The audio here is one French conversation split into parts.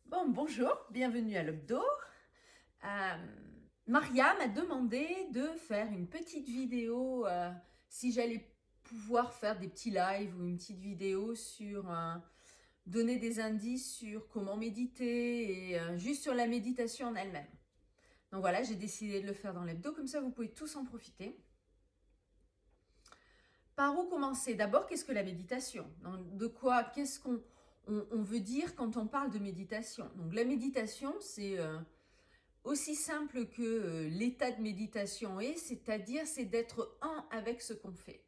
Bon, bonjour, bienvenue à l'Hebdo. Maria m'a demandé de faire une petite vidéo, si j'allais pouvoir faire des petits lives ou une petite vidéo sur donner des indices sur comment méditer et juste sur la méditation en elle-même. Donc voilà, j'ai décidé de le faire dans l'Hebdo, comme ça vous pouvez tous en profiter. Par où commencer? D'abord, qu'est-ce que la méditation? De quoi, qu'est-ce qu'on on veut dire quand on parle de méditation? Donc la méditation, c'est aussi simple que l'état de méditation est, c'est-à-dire c'est d'être un avec ce qu'on fait.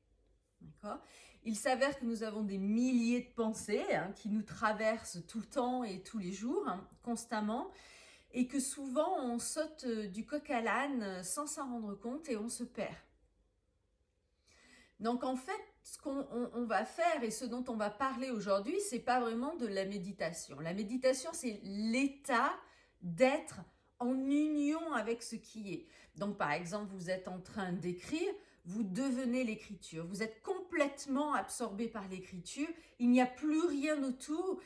D'accord? Il s'avère que nous avons des milliers de pensées qui nous traversent tout le temps et tous les jours, constamment, et que souvent on saute du coq à l'âne sans s'en rendre compte et on se perd. Donc en fait, ce qu'on va faire et ce dont on va parler aujourd'hui, c'est pas vraiment de la méditation. La méditation, c'est l'état d'être en union avec ce qui est. Donc par exemple, vous êtes en train d'écrire, vous devenez l'écriture. Vous êtes complètement absorbé par l'écriture, il n'y a plus rien autour.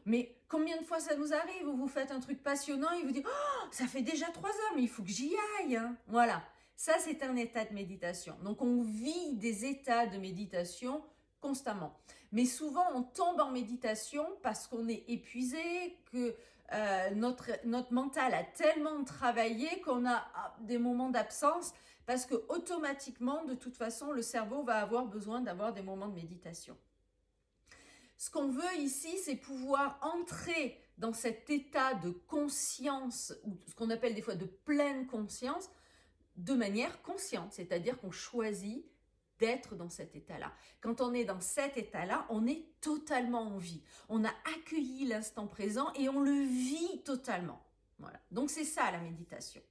Mais combien de fois ça nous arrive où vous faites un truc passionnant et vous dites « Oh, ça fait déjà 3 heures, mais il faut que j'y aille. » Voilà. Ça, c'est un état de méditation. Donc, on vit des états de méditation constamment. Mais souvent, on tombe en méditation parce qu'on est épuisé, que notre mental a tellement travaillé qu'on a des moments d'absence parce que automatiquement, de toute façon, le cerveau va avoir besoin d'avoir des moments de méditation. Ce qu'on veut ici, c'est pouvoir entrer dans cet état de conscience, ou ce qu'on appelle des fois de pleine conscience, de manière consciente, c'est-à-dire qu'on choisit d'être dans cet état-là. Quand on est dans cet état-là, on est totalement en vie. On a accueilli l'instant présent et on le vit totalement. Voilà. Donc c'est ça la méditation.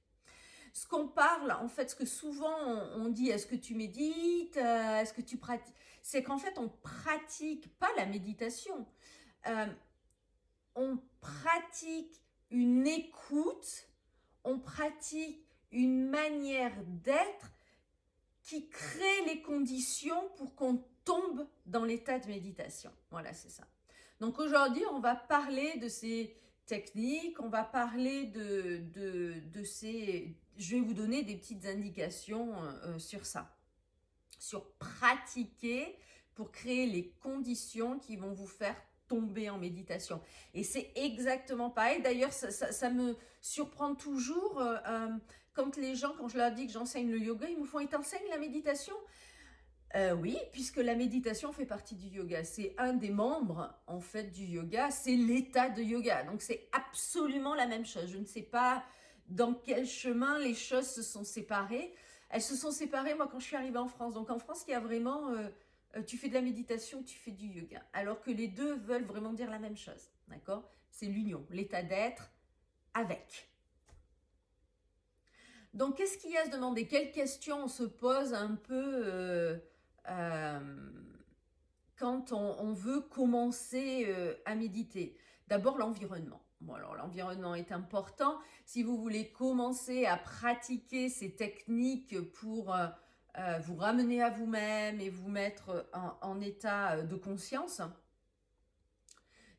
Ce qu'on parle, en fait, ce que souvent on dit, est-ce que tu médites, est-ce que tu pratiques, c'est qu'en fait on pratique pas la méditation. Euh, on pratique une écoute, on pratique une manière d'être qui crée les conditions pour qu'on tombe dans l'état de méditation. Voilà, c'est ça. Donc aujourd'hui, on va parler de ces techniques, on va parler de ces... Je vais vous donner des petites indications sur ça, sur pratiquer pour créer les conditions qui vont vous faire tomber en méditation. Et c'est exactement pareil. D'ailleurs, ça me surprend toujours quand les gens, quand je leur dis que j'enseigne le yoga, ils me font « Et t'enseignes la méditation ?» Oui, puisque la méditation fait partie du yoga. C'est un des membres, en fait, du yoga. C'est l'état de yoga. Donc, c'est absolument la même chose. Je ne sais pas dans quel chemin les choses se sont séparées. Elles se sont séparées, moi, quand je suis arrivée en France. Donc, en France, il y a vraiment... tu fais de la méditation, tu fais du yoga. Alors que les deux veulent vraiment dire la même chose. D'accord? C'est l'union, l'état d'être avec. Donc, qu'est-ce qu'il y a à se demander? Quelles questions on se pose un peu quand on veut commencer à méditer? D'abord, l'environnement. Bon, alors, l'environnement est important. Si vous voulez commencer à pratiquer ces techniques pour vous ramener à vous-même et vous mettre en état de conscience,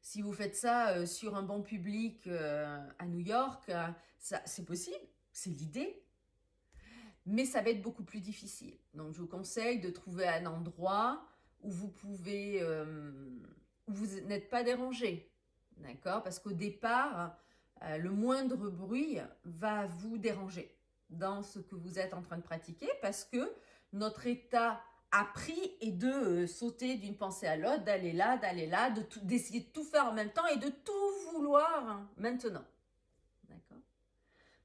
si vous faites ça sur un banc public à New York, c'est possible, c'est l'idée. Mais ça va être beaucoup plus difficile. Donc, je vous conseille de trouver un endroit où vous pouvez, où vous n'êtes pas dérangé, d'accord? Parce qu'au départ, le moindre bruit va vous déranger dans ce que vous êtes en train de pratiquer parce que notre état appris est de sauter d'une pensée à l'autre, d'aller là, d'essayer de tout faire en même temps et de tout vouloir maintenant, d'accord?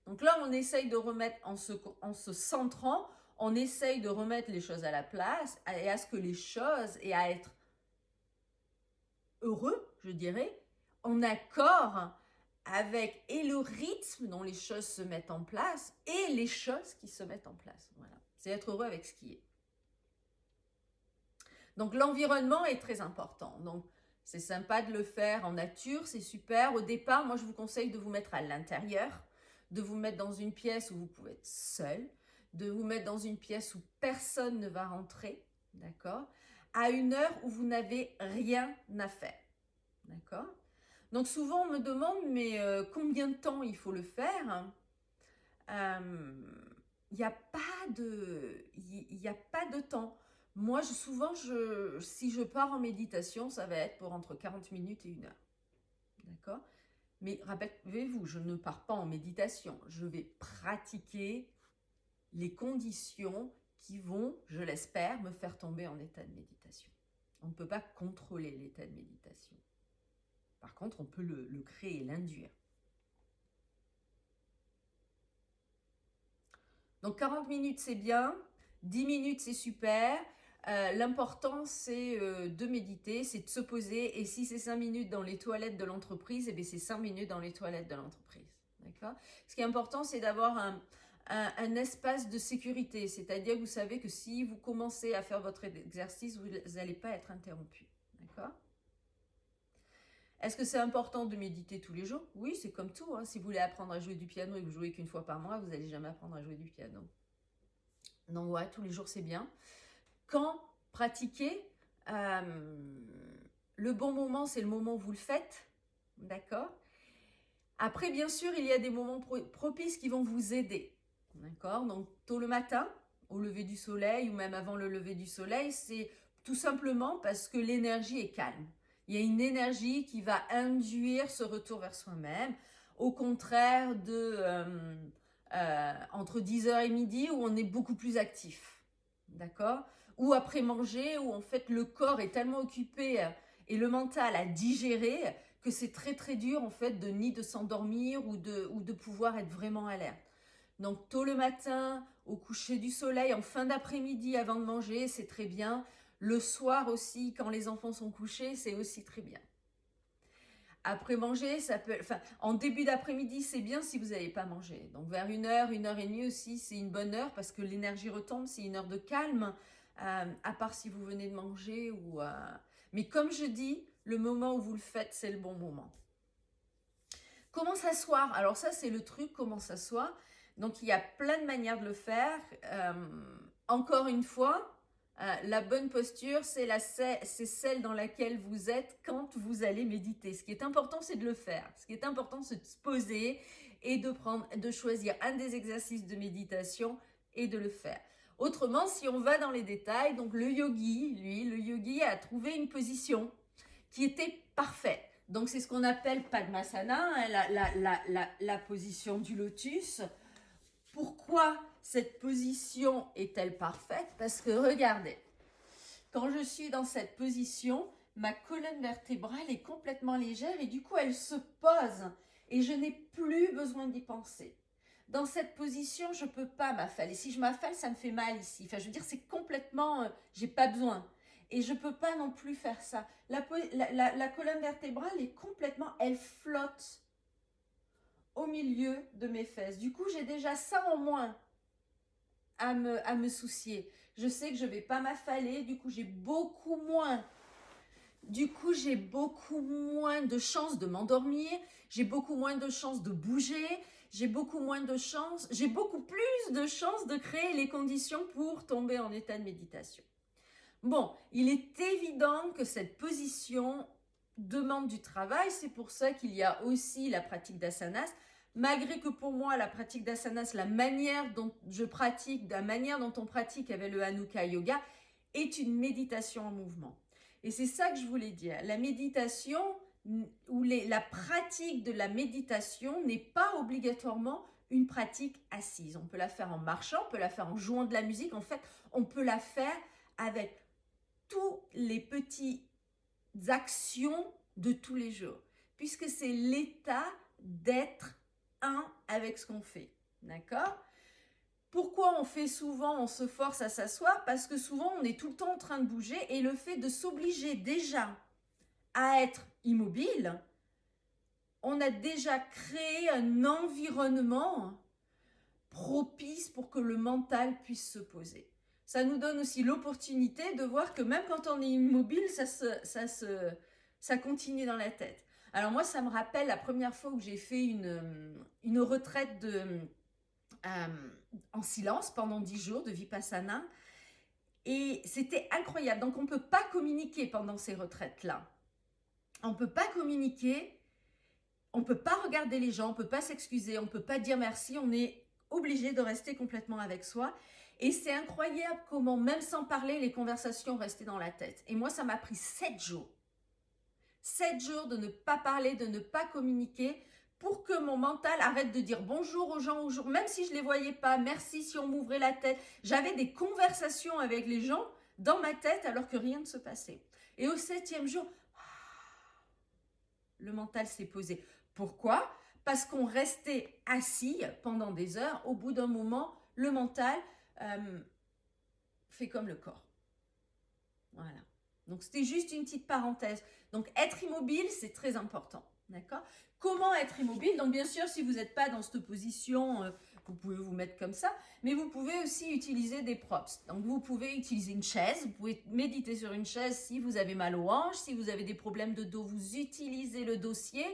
Donc là, on essaye de remettre, en se centrant, on essaye de remettre les choses à la place et à ce que les choses, et à être heureux, je dirais, en accord avec et le rythme dont les choses se mettent en place et les choses qui se mettent en place. Voilà, c'est être heureux avec ce qui est. Donc l'environnement est très important. Donc c'est sympa de le faire en nature, c'est super. Au départ, moi je vous conseille de vous mettre à l'intérieur, de vous mettre dans une pièce où vous pouvez être seul, de vous mettre dans une pièce où personne ne va rentrer, d'accord? À une heure où vous n'avez rien à faire, d'accord? Donc souvent, on me demande, mais combien de temps il faut le faire? Il n'y a pas de, il y a pas de temps. Moi, souvent, si je pars en méditation, ça va être pour entre 40 minutes et 1 heure. D'accord? Mais rappelez-vous, je ne pars pas en méditation. Je vais pratiquer les conditions qui vont, je l'espère, me faire tomber en état de méditation. On ne peut pas contrôler l'état de méditation. Par contre, on peut le créer, l'induire. Donc 40 minutes, c'est bien. 10 minutes, c'est super. L'important, c'est de méditer, c'est de se poser. Et si c'est 5 minutes dans les toilettes de l'entreprise, eh bien c'est 5 minutes dans les toilettes de l'entreprise. D'accord? Ce qui est important, c'est d'avoir un espace de sécurité. C'est-à-dire que vous savez que si vous commencez à faire votre exercice, vous n'allez pas être interrompu. D'accord? Est-ce que c'est important de méditer tous les jours? Oui, c'est comme tout. Hein. Si vous voulez apprendre à jouer du piano et que vous jouez qu'une fois par mois, vous n'allez jamais apprendre à jouer du piano. Donc ouais, tous les jours, c'est bien. Quand pratiquer, le bon moment, c'est le moment où vous le faites. D'accord? Après, bien sûr, il y a des moments propices qui vont vous aider. D'accord? Donc, tôt le matin, au lever du soleil ou même avant le lever du soleil, c'est tout simplement parce que l'énergie est calme. Il y a une énergie qui va induire ce retour vers soi-même, au contraire de entre 10h et midi où on est beaucoup plus actif. D'accord? Ou après manger, où en fait le corps est tellement occupé et le mental à digérer que c'est très très dur en fait de s'endormir ou de pouvoir être vraiment alerte. Donc tôt le matin, au coucher du soleil, en fin d'après-midi avant de manger, c'est très bien. Le soir aussi, quand les enfants sont couchés, c'est aussi très bien. Après manger, ça peut, en début d'après-midi, c'est bien si vous n'avez pas mangé. Donc vers 1 heure, 1h30 aussi, c'est une bonne heure parce que l'énergie retombe, c'est une heure de calme, à part si vous venez de manger. Mais comme je dis, le moment où vous le faites, c'est le bon moment. Comment s'asseoir? Alors ça, c'est le truc, comment s'asseoir. Donc il y a plein de manières de le faire. Encore une fois, la bonne posture, c'est celle dans laquelle vous êtes quand vous allez méditer. Ce qui est important, c'est de le faire. Ce qui est important, c'est de se poser et de choisir un des exercices de méditation et de le faire. Autrement, si on va dans les détails, donc le yogi a trouvé une position qui était parfaite. Donc c'est ce qu'on appelle Padmasana, hein, la position du lotus. Pourquoi cette position est-elle parfaite? Parce que regardez, quand je suis dans cette position, ma colonne vertébrale est complètement légère et du coup elle se pose et je n'ai plus besoin d'y penser. Dans cette position, je ne peux pas m'affaler. Si je m'affale, ça me fait mal ici. Enfin, je veux dire, c'est complètement, j'ai pas besoin. Et je ne peux pas non plus faire ça. La colonne vertébrale est complètement, elle flotte au milieu de mes fesses. Du coup, j'ai déjà ça en moins à me soucier. Je sais que je ne vais pas m'affaler, du coup, j'ai beaucoup moins. De chances de m'endormir, j'ai beaucoup moins de chances de bouger, j'ai beaucoup plus de chances de créer les conditions pour tomber en état de méditation. Bon, il est évident que cette position demande du travail, c'est pour ça qu'il y a aussi la pratique d'asanas. Malgré que pour moi, la pratique d'asanas, la manière dont je pratique, la manière dont on pratique avec le Hanukkah Yoga, est une méditation en mouvement. Et c'est ça que je voulais dire. La méditation ou la pratique de la méditation n'est pas obligatoirement une pratique assise. On peut la faire en marchant, on peut la faire en jouant de la musique. En fait, on peut la faire avec toutes les petites actions de tous les jours, puisque c'est l'état d'être un avec ce qu'on fait. D'accord? Pourquoi on se force à s'asseoir? Parce que souvent, on est tout le temps en train de bouger et le fait de s'obliger déjà à être immobile, on a déjà créé un environnement propice pour que le mental puisse se poser. Ça nous donne aussi l'opportunité de voir que même quand on est immobile, ça continue dans la tête. Alors moi, ça me rappelle la première fois où j'ai fait une retraite en silence pendant 10 jours de Vipassana. Et c'était incroyable. Donc on ne peut pas communiquer pendant ces retraites-là. On ne peut pas communiquer on ne peut pas regarder les gens, on ne peut pas s'excuser, on ne peut pas dire merci, on est obligé de rester complètement avec soi. Et c'est incroyable comment, même sans parler, les conversations restaient dans la tête. Et moi, ça m'a pris 7 jours. 7 jours de ne pas parler, de ne pas communiquer, pour que mon mental arrête de dire bonjour aux gens, même si je ne les voyais pas, merci si on m'ouvrait la tête. J'avais des conversations avec les gens dans ma tête alors que rien ne se passait. Et au 7e jour, le mental s'est posé. Pourquoi? Parce qu'on restait assis pendant des heures. Au bout d'un moment, le mental fait comme le corps. Voilà. Donc, c'était juste une petite parenthèse. Donc, être immobile, c'est très important. D'accord? Comment être immobile? Donc, bien sûr, si vous n'êtes pas dans cette position, vous pouvez vous mettre comme ça. Mais vous pouvez aussi utiliser des props. Donc, vous pouvez utiliser une chaise. Vous pouvez méditer sur une chaise si vous avez mal aux hanches. Si vous avez des problèmes de dos, vous utilisez le dossier.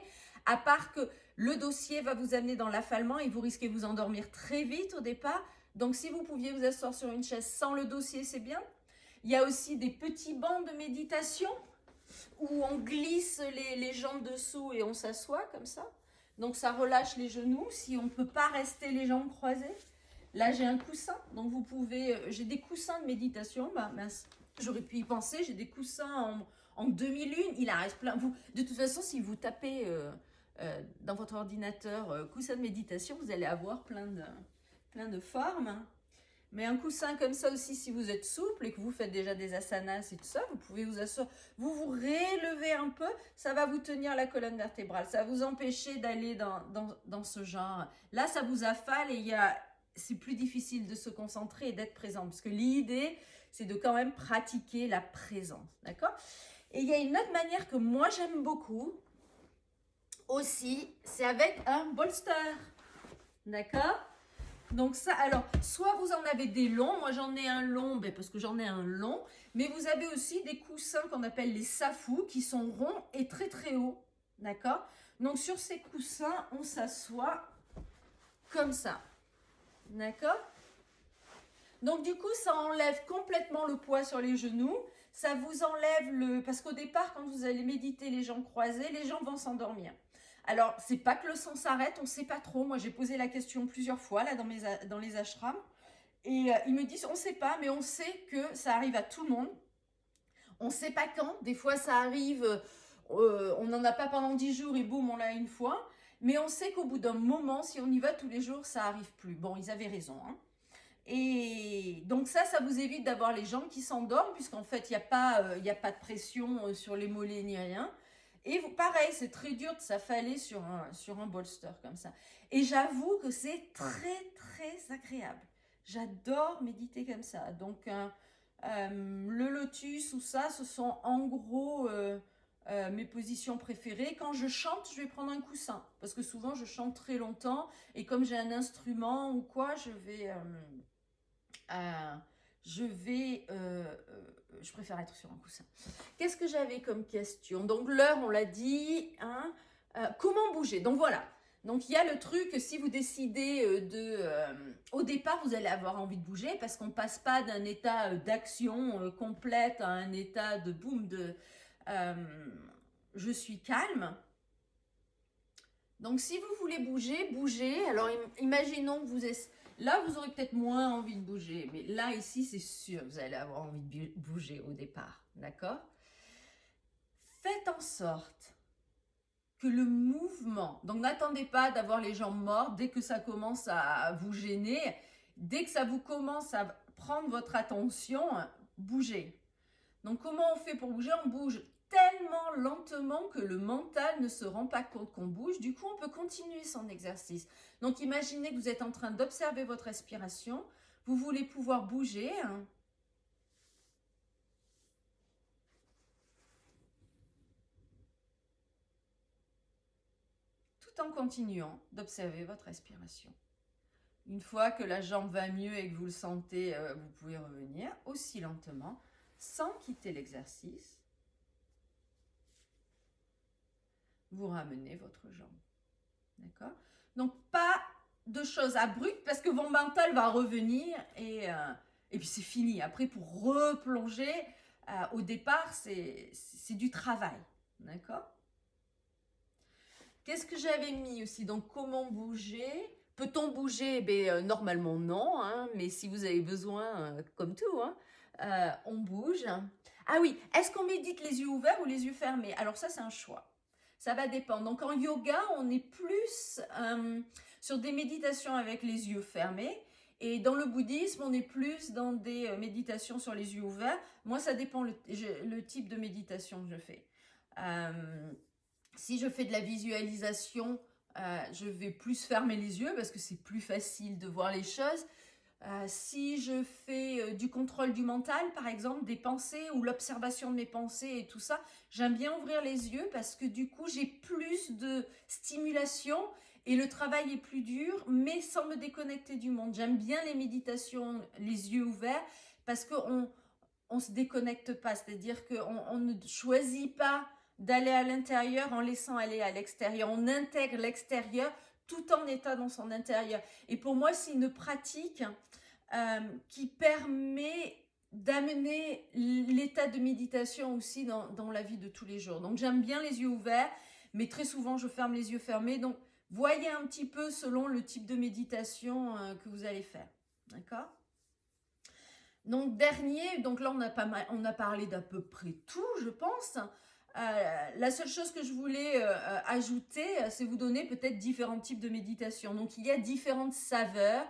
À part que le dossier va vous amener dans l'affalement et vous risquez de vous endormir très vite au départ. Donc, si vous pouviez vous asseoir sur une chaise sans le dossier, c'est bien. Il y a aussi des petits bancs de méditation où on glisse les jambes dessous et on s'assoit comme ça. Donc, ça relâche les genoux si on ne peut pas rester les jambes croisées. Là, j'ai un coussin. Donc, vous pouvez... j'ai des coussins de méditation. Bah, mince, j'aurais pu y penser. J'ai des coussins en demi-lune. Il en reste plein. De toute façon, si vous tapez dans votre ordinateur coussin de méditation, vous allez avoir plein de formes. Mais un coussin comme ça aussi, si vous êtes souple et que vous faites déjà des asanas et tout ça, vous pouvez vous asseoir, vous rélevez un peu, ça va vous tenir la colonne vertébrale, ça va vous empêcher d'aller dans ce genre. Là, ça vous affale et c'est plus difficile de se concentrer et d'être présent. Parce que l'idée, c'est de quand même pratiquer la présence, d'accord? Et il y a une autre manière que moi, j'aime beaucoup aussi, c'est avec un bolster, d'accord? Donc ça, alors, soit vous en avez des longs, moi j'en ai un long, parce que j'en ai un long, mais vous avez aussi des coussins qu'on appelle les safou, qui sont ronds et très très hauts, d'accord? Donc sur ces coussins, on s'assoit comme ça, d'accord? Donc du coup, ça enlève complètement le poids sur les genoux, ça vous enlève parce qu'au départ, quand vous allez méditer les jambes croisées, les jambes vont s'endormir. Alors, c'est pas que le sang s'arrête, on ne sait pas trop. Moi, j'ai posé la question plusieurs fois là dans les ashrams. Et ils me disent, on ne sait pas, mais on sait que ça arrive à tout le monde. On ne sait pas quand. Des fois, ça arrive, on n'en a pas pendant 10 jours et boum, on l'a une fois. Mais on sait qu'au bout d'un moment, si on y va tous les jours, ça n'arrive plus. Bon, ils avaient raison. Hein. Et donc ça vous évite d'avoir les jambes qui s'endorment, puisqu'en fait, il n'y a pas de pression sur les mollets ni rien. Et pareil, c'est très dur de s'affaler sur un bolster comme ça. Et j'avoue que c'est très, très agréable. J'adore méditer comme ça. Donc, le lotus ou ça, ce sont en gros mes positions préférées. Quand je chante, je vais prendre un coussin. Parce que souvent, je chante très longtemps. Et comme j'ai un instrument ou quoi, je préfère être sur un coussin. Qu'est-ce que j'avais comme question? Donc l'heure, on l'a dit. Hein, comment bouger? Donc voilà. Donc il y a le truc, si vous décidez au départ, vous allez avoir envie de bouger parce qu'on ne passe pas d'un état d'action complète à un état de boum, je suis calme. Donc si vous voulez bouger, bougez. Alors imaginons que là, vous aurez peut-être moins envie de bouger, mais là, ici, c'est sûr, vous allez avoir envie de bouger au départ, d'accord? Faites en sorte que le mouvement, donc n'attendez pas d'avoir les jambes mortes dès que ça commence à vous gêner, dès que ça vous commence à prendre votre attention, bougez. Donc comment on fait pour bouger? On bouge tellement lentement que le mental ne se rend pas compte qu'on bouge. Du coup, on peut continuer son exercice. Donc, imaginez que vous êtes en train d'observer votre respiration. Vous voulez pouvoir bouger. Hein, tout en continuant d'observer votre respiration. Une fois que la jambe va mieux et que vous le sentez, vous pouvez revenir aussi lentement, sans quitter l'exercice. Vous ramenez votre jambe. D'accord? Donc, pas de choses abruptes parce que votre mental va revenir et puis c'est fini. Après, pour replonger, au départ, c'est du travail. D'accord? Qu'est-ce que j'avais mis aussi? Donc, comment bouger? Peut-on bouger? Normalement, non, hein, mais si vous avez besoin, comme tout, hein, on bouge. Ah oui, est-ce qu'on médite les yeux ouverts ou les yeux fermés? Alors ça, c'est un choix. Ça va dépendre. Donc, en yoga, on est plus sur des méditations avec les yeux fermés. Et dans le bouddhisme, on est plus dans des méditations sur les yeux ouverts. Moi, ça dépend le type de méditation que je fais. Si je fais de la visualisation, je vais plus fermer les yeux parce que c'est plus facile de voir les choses. Si je fais du contrôle du mental, par exemple, des pensées ou l'observation de mes pensées et tout ça, j'aime bien ouvrir les yeux parce que du coup, j'ai plus de stimulation et le travail est plus dur, mais sans me déconnecter du monde. J'aime bien les méditations, les yeux ouverts, parce qu'on ne se déconnecte pas, c'est-à-dire qu'on ne choisit pas d'aller à l'intérieur en laissant aller à l'extérieur. On intègre l'extérieur tout en étant dans son intérieur. Et pour moi, c'est une pratique qui permet d'amener l'état de méditation aussi dans la vie de tous les jours. Donc j'aime bien les yeux ouverts, mais très souvent je ferme les yeux fermés. Donc voyez un petit peu selon le type de méditation que vous allez faire. D'accord ? Donc dernier, donc là on a parlé d'à peu près tout, je pense. La seule chose que je voulais ajouter, c'est vous donner peut-être différents types de méditation. Donc il y a différentes saveurs.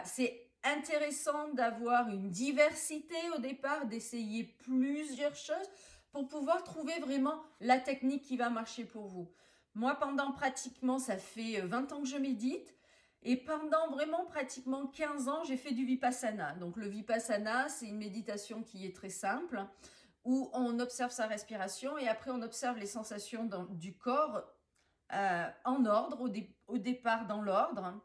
C'est intéressant d'avoir une diversité au départ, d'essayer plusieurs choses pour pouvoir trouver vraiment la technique qui va marcher pour vous. Moi, pendant pratiquement, ça fait 20 ans que je médite. Et pendant vraiment pratiquement 15 ans, j'ai fait du Vipassana. Donc le Vipassana, c'est une méditation qui est très simple, où on observe sa respiration et après on observe les sensations du corps en ordre, au départ dans l'ordre.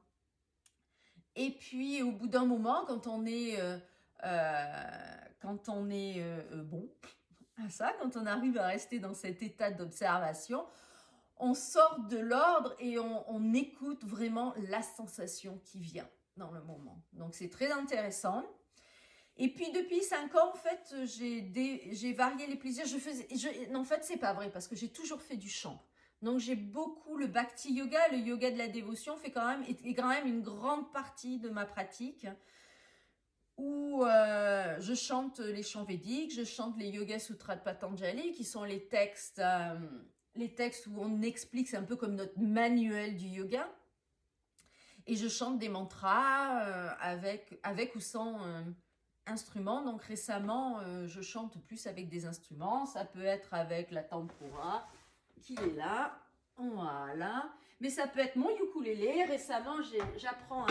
Et puis au bout d'un moment, quand on est bon à ça, quand on arrive à rester dans cet état d'observation, on sort de l'ordre et on écoute vraiment la sensation qui vient dans le moment. Donc c'est très intéressant. Et puis depuis 5 ans, en fait, j'ai varié les plaisirs. Non, en fait, c'est pas vrai parce que j'ai toujours fait du chant. Donc j'ai beaucoup le bhakti yoga, le yoga de la dévotion est quand même une grande partie de ma pratique où je chante les chants védiques, je chante les Yoga Sutras de Patanjali qui sont les textes où on explique, c'est un peu comme notre manuel du yoga. Et je chante des mantras avec ou sans instruments. Donc récemment, je chante plus avec des instruments. Ça peut être avec la tanpura qui est là. Voilà. Mais ça peut être mon ukulélé. Récemment, j'apprends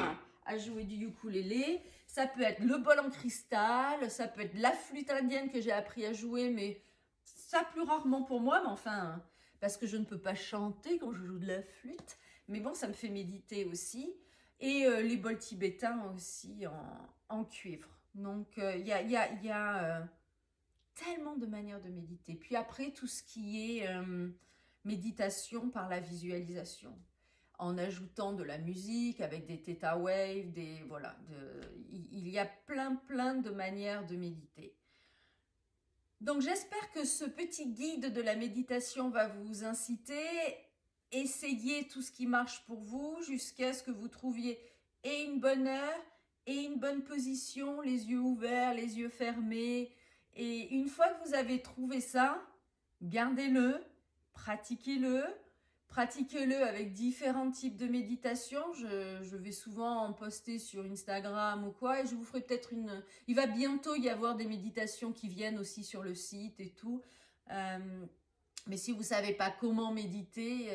à jouer du ukulélé. Ça peut être le bol en cristal. Ça peut être la flûte indienne que j'ai appris à jouer, mais ça plus rarement pour moi. Mais enfin, parce que je ne peux pas chanter quand je joue de la flûte. Mais bon, ça me fait méditer aussi. Et les bols tibétains aussi en cuivre. Donc, il y a tellement de manières de méditer. Puis après, tout ce qui est méditation par la visualisation, en ajoutant de la musique avec des theta waves, il y a plein de manières de méditer. Donc j'espère que ce petit guide de la méditation va vous inciter. Essayez tout ce qui marche pour vous jusqu'à ce que vous trouviez et une bonne heure et une bonne position, les yeux ouverts, les yeux fermés. Et une fois que vous avez trouvé ça, gardez-le, pratiquez-le. Pratiquez-le avec différents types de méditation. Je vais souvent en poster sur Instagram ou quoi. Et je vous ferai peut-être Il va bientôt y avoir des méditations qui viennent aussi sur le site et tout. Mais si vous ne savez pas comment méditer,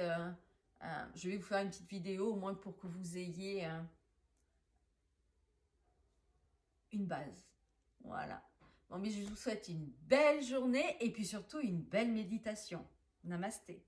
je vais vous faire une petite vidéo au moins pour que vous ayez une base. Voilà. Bon, mais je vous souhaite une belle journée et puis surtout une belle méditation. Namasté.